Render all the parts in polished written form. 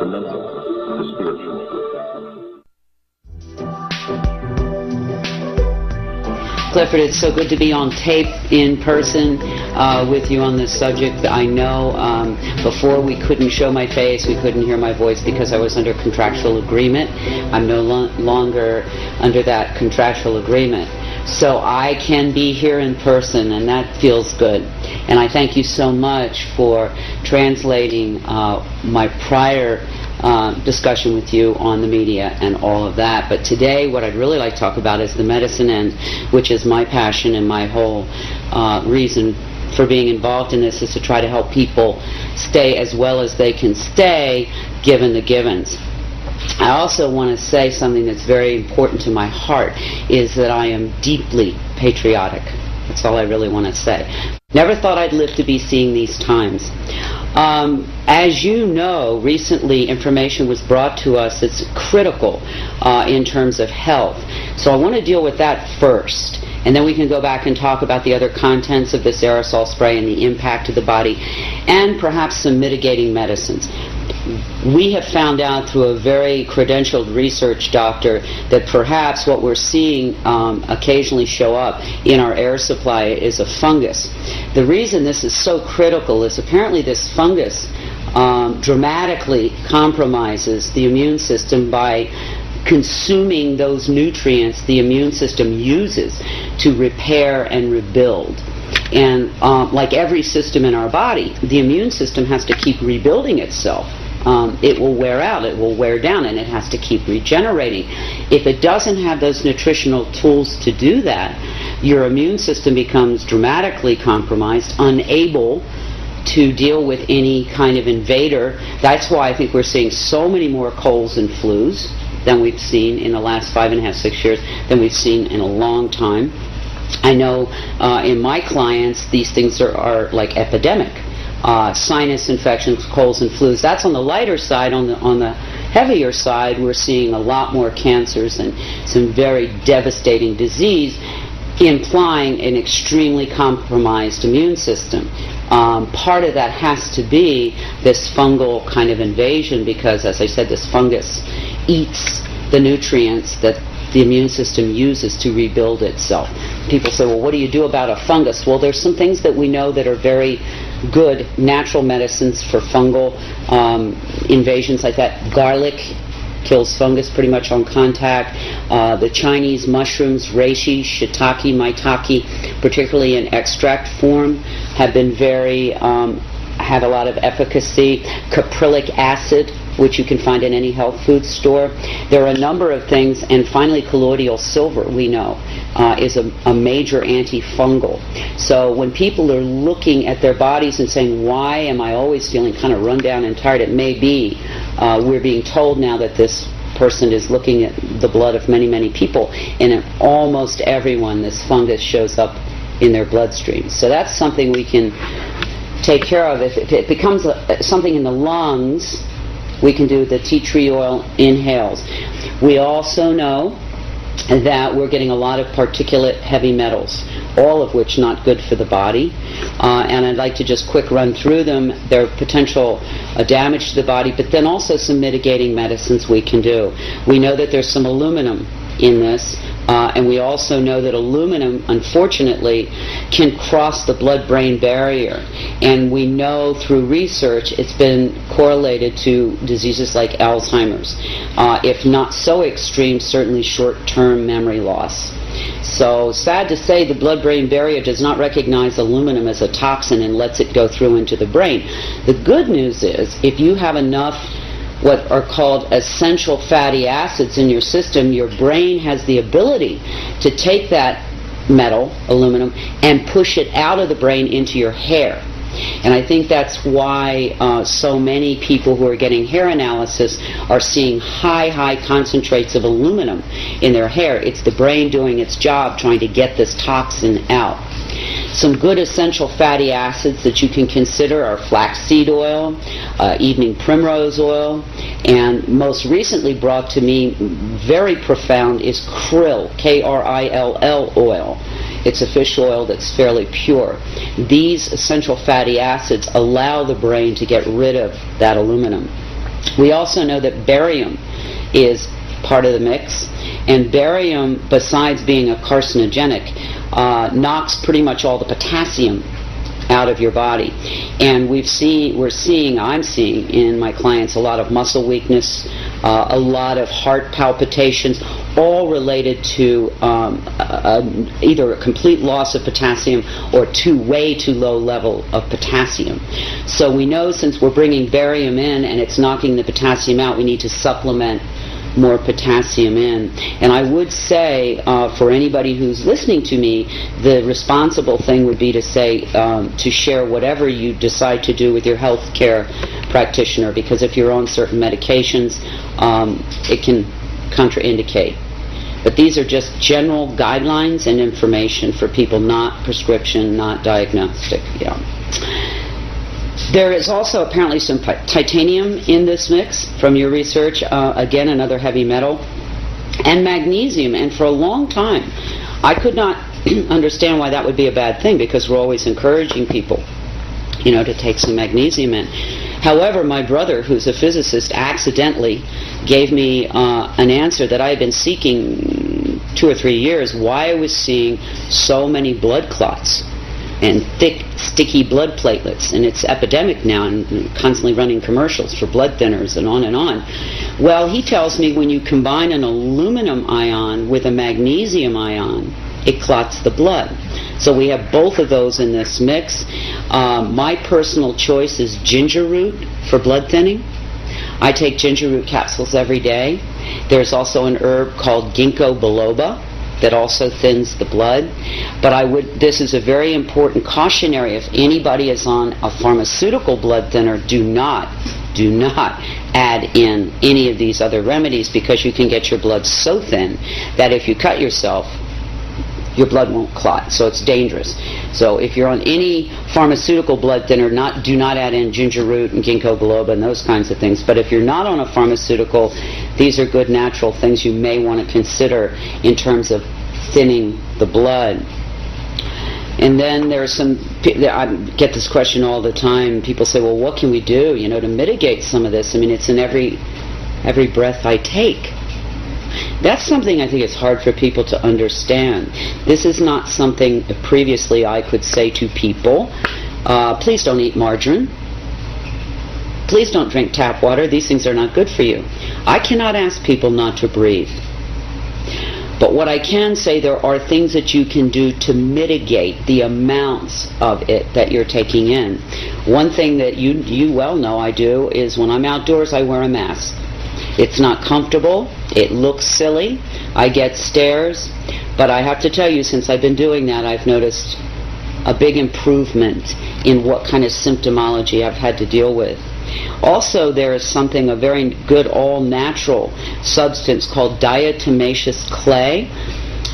the mental, the spiritual. Clifford, it's so good to be on tape in person with you on this subject. I know before we couldn't show my face, we couldn't hear my voice because I was under contractual agreement. I'm no longer under that contractual agreement. So I can be here in person, and that feels good. And I thank you so much for translating my prior discussion with you on the media and all of that. But today what I'd really like to talk about is the medicine end, which is my passion, and my whole reason for being involved in this is to try to help people stay as well as they can stay given the givens. I also want to say something that's very important to my heart, is that I am deeply patriotic. That's all I really want to say. Never thought I'd live to be seeing these times. As you know, recently information was brought to us that's critical in terms of health. So I want to deal with that first, and then we can go back and talk about the other contents of this aerosol spray and the impact to the body, and perhaps some mitigating medicines. We have found out through a very credentialed research doctor that perhaps what we're seeing occasionally show up in our air supply is a fungus. The reason this is so critical is apparently this fungus dramatically compromises the immune system by consuming those nutrients the immune system uses to repair and rebuild. And like every system in our body, the immune system has to keep rebuilding itself. It will wear out, it will wear down, and it has to keep regenerating. If it doesn't have those nutritional tools to do that, your immune system becomes dramatically compromised, unable to deal with any kind of invader. That's why I think we're seeing so many more colds and flus than we've seen in the last 5.5, 6 years, than we've seen in a long time. I know in my clients these things are like epidemic. Sinus infections, colds and flus. That's on the lighter side. On the heavier side, we're seeing a lot more cancers and some very devastating disease, implying an extremely compromised immune system. Part of that has to be this fungal kind of invasion, because, as I said, this fungus eats the nutrients that the immune system uses to rebuild itself. People say, well, what do you do about a fungus? Well, there's some things that we know that are very good natural medicines for fungal invasions like that. Garlic kills fungus pretty much on contact. The Chinese mushrooms, reishi, shiitake, maitake, particularly in extract form, have been have a lot of efficacy. Caprylic acid, which you can find in any health food store. There are a number of things, and finally colloidal silver, we know, is a major antifungal. So when people are looking at their bodies and saying, why am I always feeling kind of run down and tired, it may be we're being told now that this person is looking at the blood of many, many people, and in almost everyone this fungus shows up in their bloodstream. So that's something we can take care of. If it becomes something in the lungs, we can do the tea tree oil inhales. We also know that we're getting a lot of particulate heavy metals, all of which not good for the body. And I'd like to just quick run through them. There are potential damage to the body, but then also some mitigating medicines we can do. We know that there's some aluminum in this, and we also know that aluminum, unfortunately, can cross the blood-brain barrier. And we know through research it's been correlated to diseases like Alzheimer's. If not so extreme, certainly short-term memory loss. So, sad to say, the blood-brain barrier does not recognize aluminum as a toxin and lets it go through into the brain. The good news is, if you have enough what are called essential fatty acids in your system, your brain has the ability to take that metal, aluminum, and push it out of the brain into your hair. And I think that's why so many people who are getting hair analysis are seeing high concentrates of aluminum in their hair. It's the brain doing its job, trying to get this toxin out. Some good essential fatty acids that you can consider are flaxseed oil, evening primrose oil, and most recently brought to me, very profound, is krill, K-R-I-L-L oil. It's a fish oil that's fairly pure. These essential fatty acids allow the brain to get rid of that aluminum. We also know that barium is part of the mix, and barium, besides being a carcinogenic, knocks pretty much all the potassium out of your body. And I'm seeing in my clients a lot of muscle weakness, a lot of heart palpitations, all related to either a complete loss of potassium or way too low level of potassium. So we know, since we're bringing barium in and it's knocking the potassium out, we need to supplement more potassium in. And I would say, for anybody who's listening to me, the responsible thing would be to say, to share whatever you decide to do with your healthcare practitioner, because if you're on certain medications, it can contraindicate. But these are just general guidelines and information for people, not prescription, not diagnostic. Yeah. There is also apparently some titanium in this mix from your research, again another heavy metal, and magnesium. And for a long time I could not understand why that would be a bad thing, because we're always encouraging people, to take some magnesium in. However, my brother, who's a physicist, accidentally gave me an answer that I had been seeking 2 or 3 years, why I was seeing so many blood clots and thick, sticky blood platelets, and it's epidemic now, and constantly running commercials for blood thinners and on and on. Well, he tells me when you combine an aluminum ion with a magnesium ion, it clots the blood. So we have both of those in this mix. My personal choice is ginger root for blood thinning. I take ginger root capsules every day. There's also an herb called ginkgo biloba that also thins the blood. But this is a very important cautionary. If anybody is on a pharmaceutical blood thinner, do not add in any of these other remedies, because you can get your blood so thin that if you cut yourself, your blood won't clot, so it's dangerous. So if you're on any pharmaceutical blood thinner, do not add in ginger root and ginkgo biloba and those kinds of things. But if you're not on a pharmaceutical, these are good natural things you may want to consider in terms of thinning the blood. And then there's I get this question all the time. People say, well, what can we do, to mitigate some of this? I mean, it's in every breath I take. That's something I think it's hard for people to understand. This is not something previously I could say to people, please don't eat margarine. Please don't drink tap water. These things are not good for you. I cannot ask people not to breathe. But what I can say, there are things that you can do to mitigate the amounts of it that you're taking in. One thing that you well know I do is when I'm outdoors, I wear a mask. It's not comfortable. It looks silly. I get stares. But I have to tell you, since I've been doing that, I've noticed a big improvement in what kind of symptomology I've had to deal with. Also, there is a very good all-natural substance called diatomaceous clay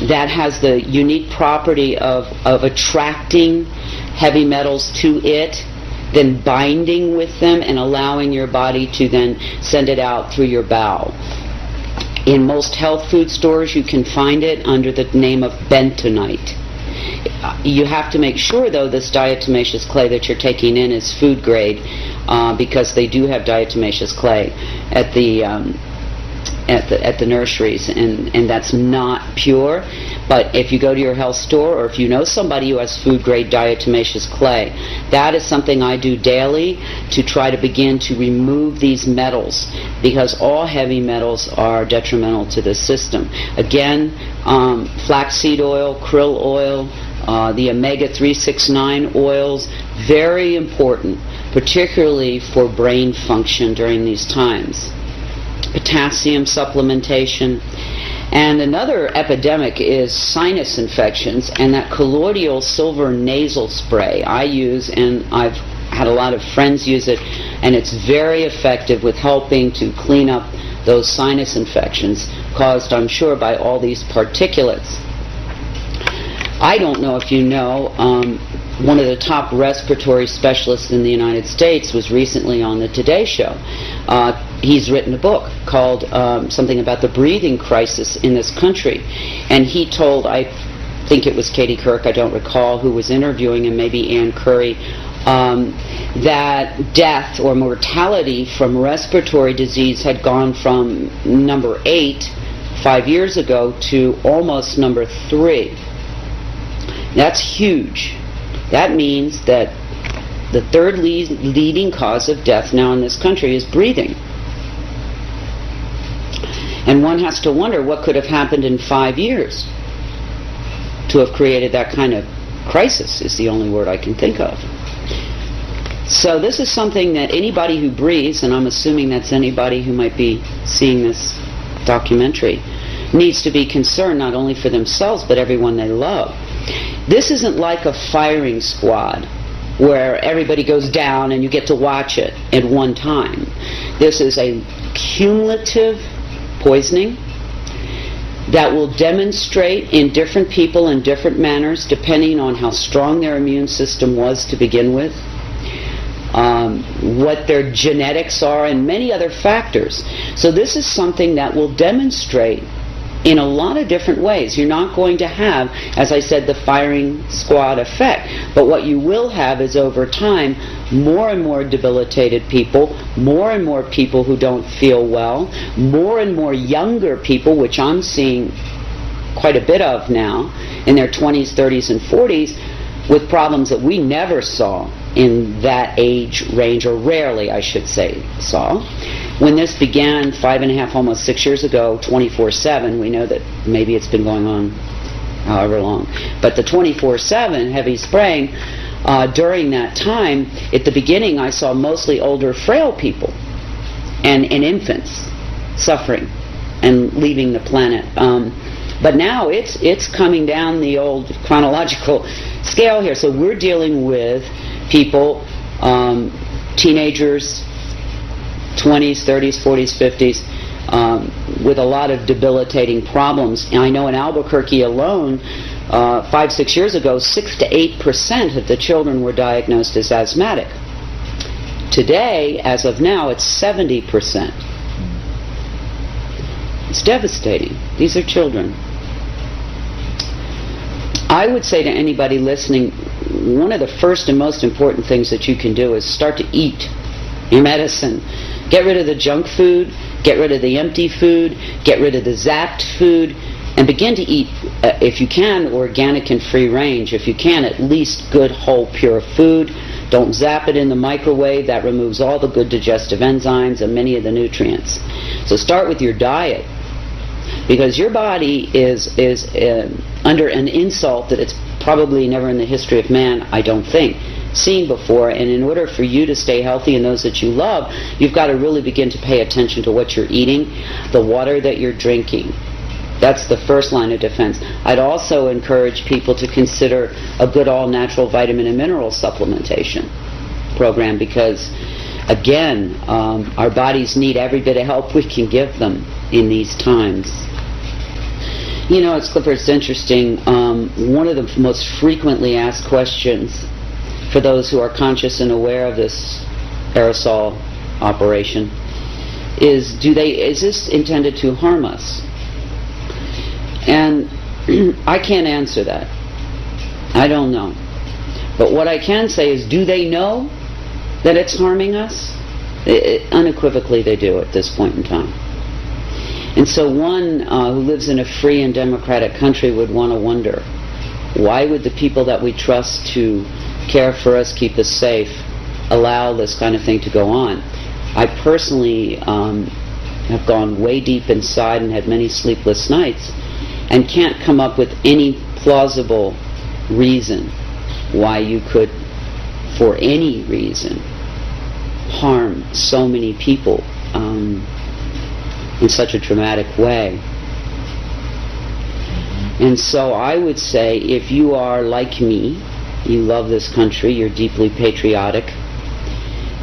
that has the unique property of attracting heavy metals to it, then binding with them and allowing your body to then send it out through your bowel. In most health food stores you can find it under the name of bentonite. You have to make sure, though, this diatomaceous clay that you're taking in is food grade, because they do have diatomaceous clay at the nurseries, and that's not pure. But if you go to your health store, or if you know somebody who has food grade diatomaceous clay, that is something I do daily to try to begin to remove these metals, because all heavy metals are detrimental to the system. Again, flaxseed oil, krill oil, the omega-369 oils, very important, particularly for brain function during these times. Potassium supplementation. And another epidemic is sinus infections, and that colloidal silver nasal spray I use, and I've had a lot of friends use it, and it's very effective with helping to clean up those sinus infections caused, I'm sure, by all these particulates. I don't know if you know, one of the top respiratory specialists in the United States was recently on the Today Show. He's written a book called something about the breathing crisis in this country. And he told, I think it was Katie Kirk, I don't recall, who was interviewing him, maybe Ann Curry, that death or mortality from respiratory disease had gone from number 8 5 years ago to almost number 3. That's huge. That means that the third leading cause of death now in this country is breathing. And one has to wonder what could have happened in 5 years to have created that kind of crisis, is the only word I can think of. So this is something that anybody who breathes, and I'm assuming that's anybody who might be seeing this documentary, needs to be concerned not only for themselves but everyone they love. This isn't like a firing squad where everybody goes down and you get to watch it at one time. This is a cumulative poisoning that will demonstrate in different people in different manners depending on how strong their immune system was to begin with, what their genetics are, and many other factors. So this is something that will demonstrate in a lot of different ways. You're not going to have, as I said, the firing squad effect, but what you will have is over time more and more debilitated people, more and more people who don't feel well, more and more younger people, which I'm seeing quite a bit of now, in their 20s, 30s, and 40s, with problems that we never saw in that age range, or rarely, I should say, saw. When this began 5.5, almost 6 years ago, 24/7, we know that maybe it's been going on however long, but the 24/7 heavy spraying, during that time, at the beginning I saw mostly older, frail people and infants suffering and leaving the planet. But now it's coming down the old chronological scale here. So we're dealing with people, teenagers, 20s, 30s, 40s, 50s, with a lot of debilitating problems. And I know in Albuquerque alone, 5-6 years ago, 6 to 8% of the children were diagnosed as asthmatic. Today, as of now, it's 70%. It's devastating. These are children. I would say to anybody listening, one of the first and most important things that you can do is start to eat your medicine. Get rid of the junk food, get rid of the empty food, get rid of the zapped food, and begin to eat, if you can, organic and free range. If you can, at least good, whole, pure food. Don't zap it in the microwave. That removes all the good digestive enzymes and many of the nutrients. So start with your diet, because your body is under an insult that it's probably never in the history of man, I don't think, seen before. And in order for you to stay healthy and those that you love, you've got to really begin to pay attention to what you're eating, the water that you're drinking. That's the first line of defense. I'd also encourage people to consider a good all-natural vitamin and mineral supplementation program, because, again, our bodies need every bit of help we can give them in these times. You know, it's interesting. One of the most frequently asked questions for those who are conscious and aware of this aerosol operation is this intended to harm us? And I can't answer that. I don't know. But what I can say is, do they know that it's harming us? Unequivocally they do at this point in time. And so one who lives in a free and democratic country would want to wonder, why would the people that we trust to care for us, keep us safe, allow this kind of thing to go on? I personally have gone way deep inside and had many sleepless nights, and can't come up with any plausible reason why you could, for any reason, harm so many people in such a dramatic way. And so I would say, if you are like me, you love this country, you're deeply patriotic,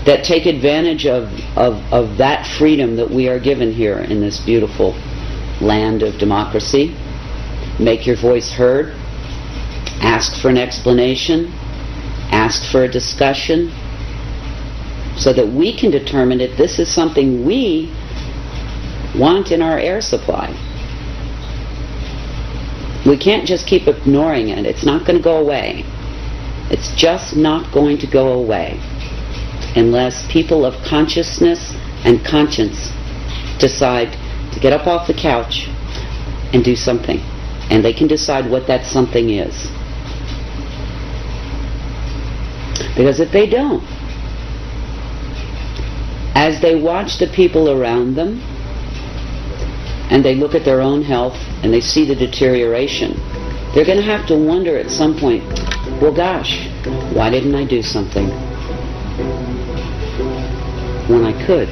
that take advantage of that freedom that we are given here in this beautiful land of democracy. Make your voice heard, ask for an explanation, ask for a discussion, so that we can determine if this is something we want in our air supply. We can't just keep ignoring it. It's not going to go away. It's just not going to go away unless people of consciousness and conscience decide to get up off the couch and do something. And they can decide what that something is. Because if they don't, as they watch the people around them, and they look at their own health, and they see the deterioration, they're going to have to wonder at some point, well gosh, why didn't I do something when I could?